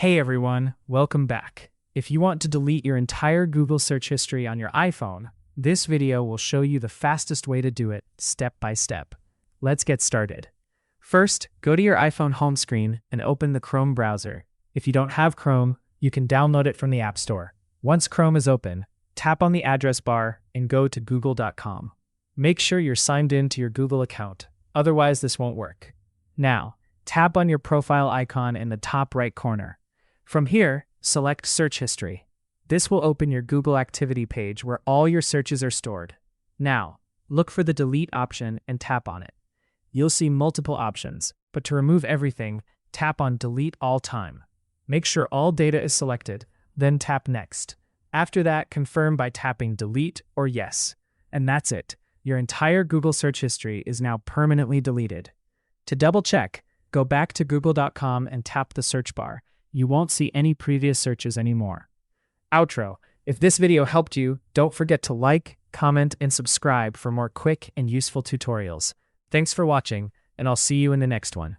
Hey everyone, welcome back. If you want to delete your entire Google search history on your iPhone, this video will show you the fastest way to do it step by step. Let's get started. First, go to your iPhone home screen and open the Chrome browser. If you don't have Chrome, you can download it from the App Store. Once Chrome is open, tap on the address bar and go to google.com. Make sure you're signed in to your Google account, otherwise this won't work. Now, tap on your profile icon in the top right corner. From here, select Search History. This will open your Google Activity page where all your searches are stored. Now, look for the Delete option and tap on it. You'll see multiple options, but to remove everything, tap on Delete All Time. Make sure all data is selected, then tap Next. After that, confirm by tapping Delete or Yes. And that's it. Your entire Google search history is now permanently deleted. To double check, go back to google.com and tap the search bar. You won't see any previous searches anymore. Outro. If this video helped you, don't forget to like, comment, and subscribe for more quick and useful tutorials. Thanks for watching, and I'll see you in the next one.